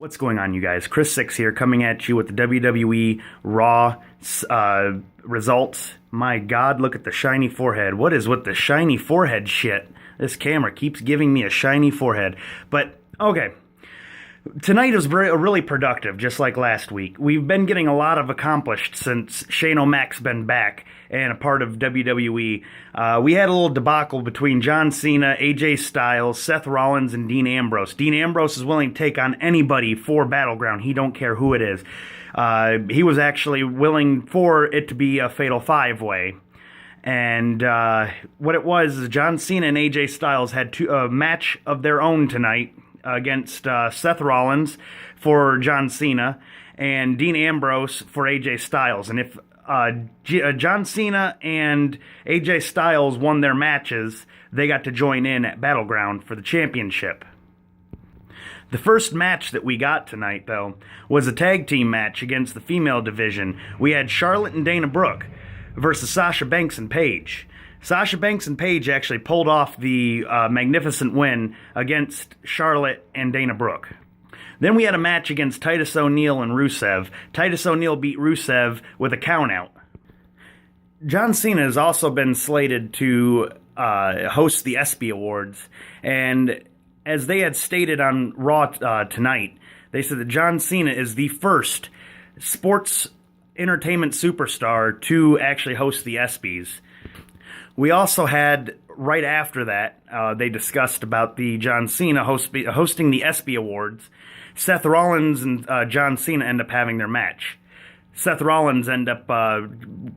What's going on, you guys? Chris Six here, coming at you with the WWE Raw results. My God, look at the shiny forehead. What is with the shiny forehead shit? This camera keeps giving me a shiny forehead. But, okay. Tonight was really productive, just like last week. We've been getting a lot of accomplished since Shane O'Mac's been back and a part of WWE. We had a little debacle between John Cena, AJ Styles, Seth Rollins, and Dean Ambrose. Dean Ambrose is willing to take on anybody for Battleground. He don't care who it is. He was actually willing for it to be a fatal five-way. And what it was is John Cena and AJ Styles had a match of their own tonight against Seth Rollins for John Cena and Dean Ambrose for AJ Styles. And if John Cena and AJ Styles won their matches, they got to join in at Battleground for the championship. The first match that we got tonight, though, was a tag team match against the female division. We had Charlotte and Dana Brooke versus Sasha Banks and Paige. Sasha Banks and Paige actually pulled off the magnificent win against Charlotte and Dana Brooke. Then we had a match against Titus O'Neil and Rusev. Titus O'Neil beat Rusev with a countout. John Cena has also been slated to host the ESPY Awards, and as they had stated on Raw tonight, they said that John Cena is the first sports entertainment superstar to actually host the ESPYs. We also had, right after that, they discussed about the John Cena hosting the ESPY Awards. Seth Rollins and John Cena end up having their match. Seth Rollins end up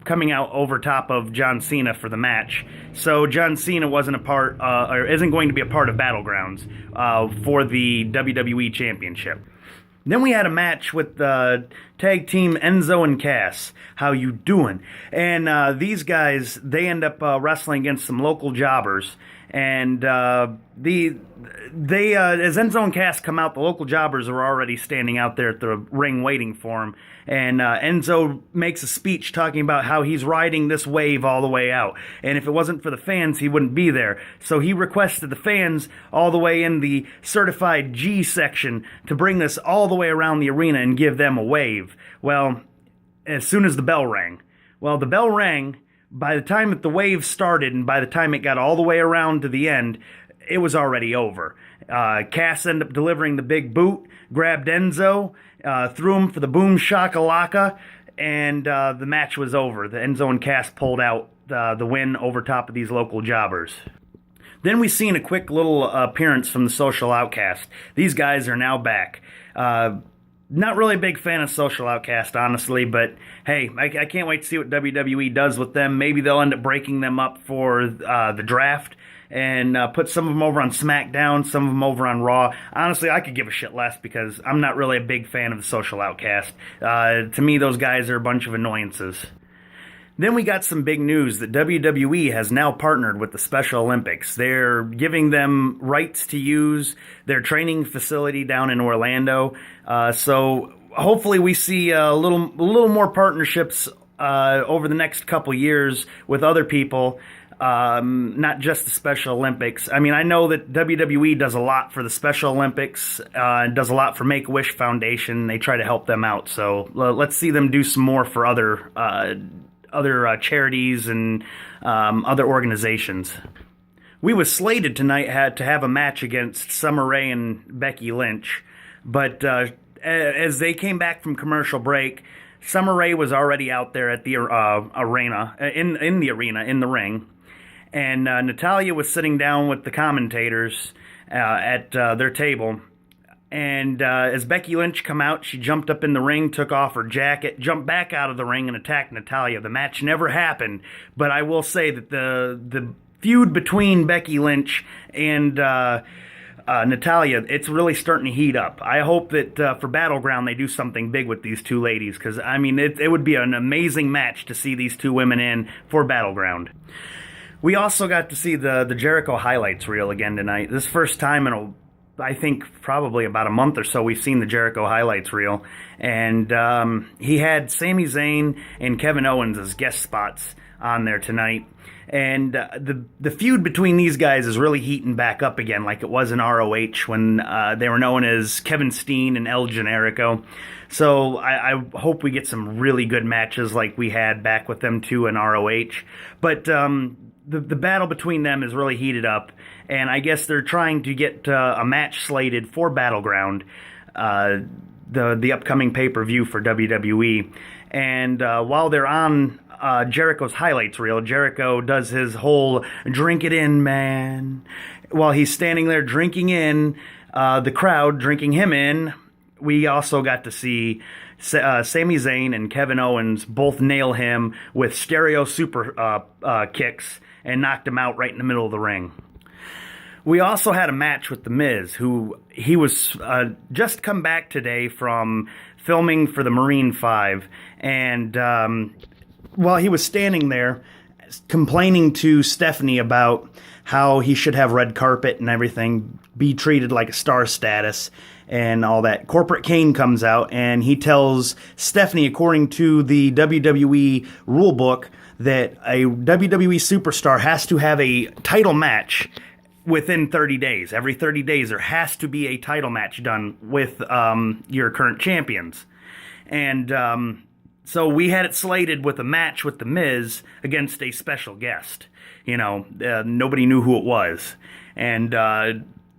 coming out over top of John Cena for the match. So John Cena wasn't a part, or isn't going to be a part of Battlegrounds for the WWE Championship. Then we had a match with the tag team Enzo and Cass. How you doing? And these guys, they end up wrestling against some local jobbers. And as Enzo and Cass come out, the local jobbers are already standing out there at the ring waiting for him. And Enzo makes a speech talking about how he's riding this wave all the way out. And if it wasn't for the fans, he wouldn't be there. So he requested the fans all the way in the certified G section to bring this all the way around the arena and give them a wave. Well, as soon as the bell rang. Well, the bell rang. By the time that the wave started and by the time it got all the way around to the end, it was already over. Cass ended up delivering the big boot, grabbed Enzo, threw him for the boom shakalaka, and the match was over. The Enzo and Cass pulled out the win over top of these local jobbers. Then we seen a quick little appearance from the Social Outcast. These guys are now back. Not really a big fan of Social Outcast, honestly, but hey, I can't wait to see what WWE does with them. Maybe they'll end up breaking them up for the draft and put some of them over on SmackDown, some of them over on Raw. Honestly, I could give a shit less because I'm not really a big fan of the Social Outcast. To me, those guys are a bunch of annoyances. Then we got some big news that WWE has now partnered with the Special Olympics. They're giving them rights to use their training facility down in Orlando. So hopefully we see a little more partnerships over the next couple years with other people, not just the Special Olympics. I mean, I know that WWE does a lot for the Special Olympics, does a lot for Make-A-Wish Foundation. They try to help them out. So let's see them do some more for other charities and other organizations. We was slated tonight to have a match against Summer Rae and Becky Lynch, but as they came back from commercial break, Summer Rae was already out there at the arena, in the ring, and Natalya was sitting down with the commentators at their table. And as Becky Lynch come out, she jumped up in the ring, took off her jacket, jumped back out of the ring, and attacked Natalya. The match never happened, but I will say that the feud between Becky Lynch and Natalya, it's really starting to heat up. I hope that for Battleground they do something big with these two ladies, because, I mean, it would be an amazing match to see these two women in for Battleground. We also got to see the Jericho highlights reel again tonight. This first time in I think probably about a month or so, we've seen the Jericho highlights reel, and he had Sami Zayn and Kevin Owens as guest spots on there tonight. And the feud between these guys is really heating back up again, like it was in ROH when they were known as Kevin Steen and El Generico. So I hope we get some really good matches like we had back with them two in ROH. But the battle between them is really heated up, and I guess they're trying to get a match slated for Battleground, the upcoming pay-per-view for WWE. And while they're on Jericho's highlights reel, Jericho does his whole drink it in, man. While he's standing there drinking in, the crowd drinking him in, we also got to see Sami Zayn and Kevin Owens both nail him with stereo super kicks and knocked him out right in the middle of the ring. We also had a match with The Miz, who he was just come back today from filming for the Marine 5, and while he was standing there complaining to Stephanie about how he should have red carpet and everything, be treated like a star status and all that, Corporate Kane comes out and he tells Stephanie, according to the WWE rulebook, that a WWE superstar has to have a title match within 30 days. Every 30 days there has to be a title match done with your current champions. And so we had it slated with a match with The Miz against a special guest. You know, nobody knew who it was. And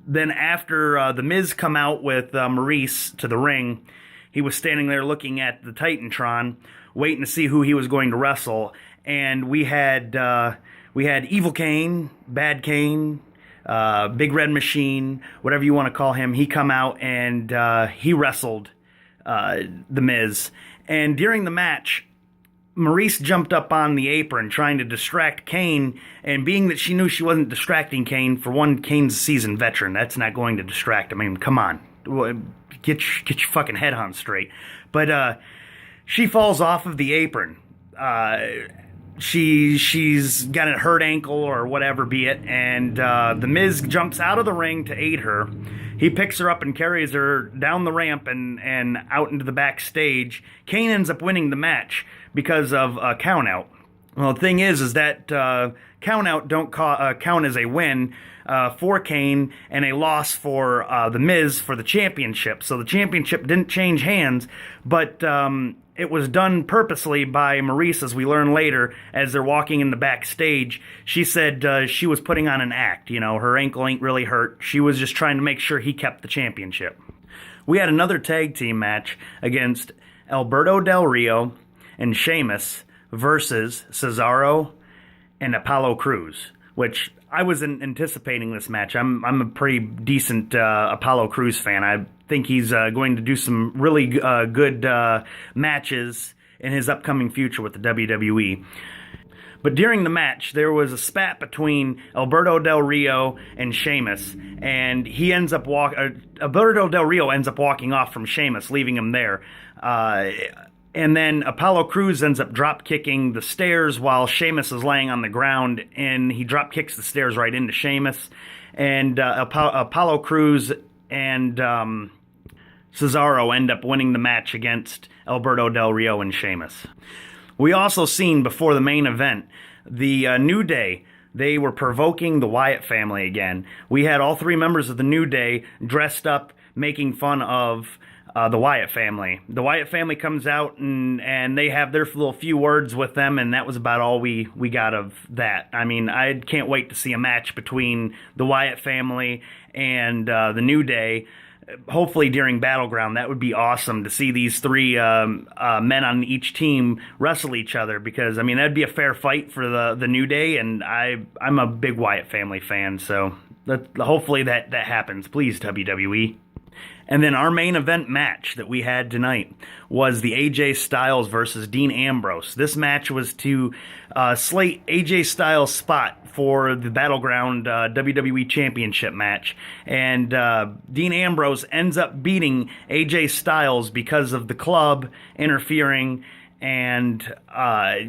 then after The Miz come out with Maurice to the ring, he was standing there looking at the Titantron, waiting to see who he was going to wrestle. And we had Evil Kane, Bad Kane, Big Red Machine, whatever you want to call him. He come out and he wrestled The Miz. And during the match, Maurice jumped up on the apron trying to distract Kane, and being that she knew she wasn't distracting Kane, for one, Kane's a seasoned veteran. That's not going to distract him. I mean, come on. Get your fucking head on straight. But she falls off of the apron. She's got a hurt ankle or whatever be it, and The Miz jumps out of the ring to aid her. He picks her up and carries her down the ramp and out into the backstage. Kane ends up winning the match because of a countout. Well, the thing is that countout don't count as a win for Kane and a loss for The Miz for the championship. So the championship didn't change hands, but it was done purposely by Maurice, as we learn later, as they're walking in the backstage. She said she was putting on an act. You know, her ankle ain't really hurt. She was just trying to make sure he kept the championship. We had another tag team match against Alberto Del Rio and Sheamus versus Cesaro and Apollo Crews, which I was anticipating this match. I'm a pretty decent Apollo Crews fan. I think he's going to do some really good matches in his upcoming future with the WWE. But during the match, there was a spat between Alberto Del Rio and Sheamus, and he ends up Alberto Del Rio ends up walking off from Sheamus, leaving him there. And then Apollo Crews ends up drop-kicking the stairs while Sheamus is laying on the ground, and he drop-kicks the stairs right into Sheamus. And Apollo Crews and Cesaro end up winning the match against Alberto Del Rio and Sheamus. We also seen before the main event, the New Day. They were provoking the Wyatt family again. We had all three members of the New Day dressed up, making fun of the Wyatt family. The Wyatt family comes out and they have their little few words with them, and that was about all we got of that. I mean, I can't wait to see a match between the Wyatt family and the New Day. Hopefully during Battleground. That would be awesome to see these three men on each team wrestle each other, because I mean that'd be a fair fight for the New Day, and I'm a big Wyatt family fan, so hopefully that happens. Please, WWE. And then our main event match that we had tonight was the AJ Styles versus Dean Ambrose. This match was to slate AJ Styles' spot for the Battleground WWE Championship match. And Dean Ambrose ends up beating AJ Styles because of the club interfering and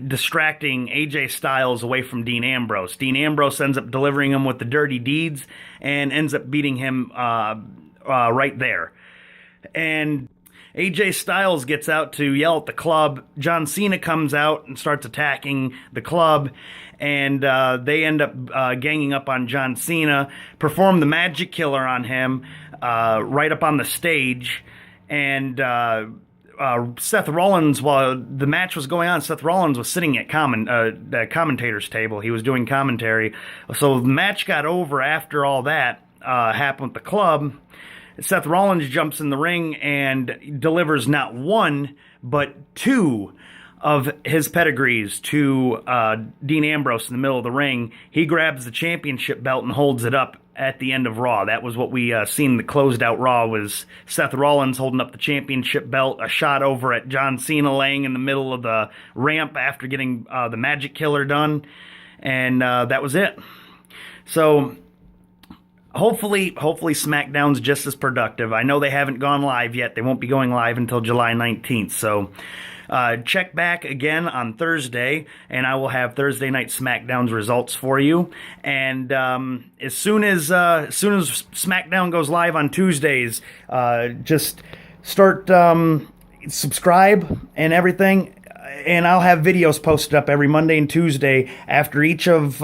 distracting AJ Styles away from Dean Ambrose. Dean Ambrose ends up delivering him with the dirty deeds and ends up beating him right there. And AJ Styles gets out to yell at the club. John Cena comes out and starts attacking the club, and they end up ganging up on John Cena, perform the Magic Killer on him right up on the stage, and Seth Rollins, while the match was going on, Seth Rollins was sitting at the commentator's table. He was doing commentary. So the match got over after all that happened with the club. Seth Rollins jumps in the ring and delivers not one, but two of his pedigrees to Dean Ambrose in the middle of the ring. He grabs the championship belt and holds it up at the end of Raw. That was what we seen the closed out Raw, was Seth Rollins holding up the championship belt, a shot over at John Cena laying in the middle of the ramp after getting the Magic Killer done, and that was it. So hopefully SmackDown's just as productive. I know they haven't gone live yet. They won't be going live until July 19th, so check back again on Thursday, and I will have Thursday Night SmackDown's results for you. And as soon as SmackDown goes live on Tuesdays, just start subscribe and everything. And I'll have videos posted up every Monday and Tuesday after each of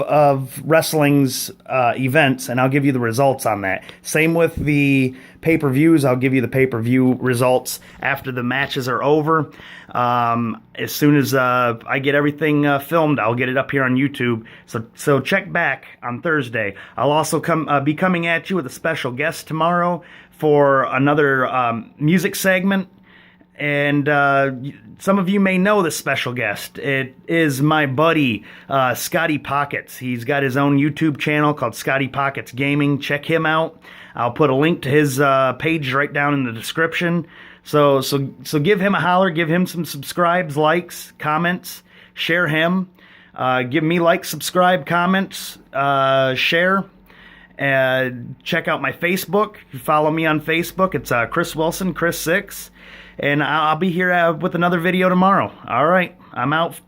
wrestling's events, and I'll give you the results on that. Same with the pay-per-views. I'll give you the pay-per-view results after the matches are over. As soon as I get everything filmed, I'll get it up here on YouTube. So check back on Thursday. I'll also be coming at you with a special guest tomorrow for another music segment. And some of you may know this special guest. It is my buddy, Scotty Pockets. He's got his own YouTube channel called Scotty Pockets Gaming. Check him out. I'll put a link to his page right down in the description. So give him a holler. Give him some subscribes, likes, comments. Share him. Give me likes, subscribe, comments, share. Check out my Facebook. If you follow me on Facebook, it's Chris Wilson, Chris6. And I'll be here with another video tomorrow. All right, I'm out.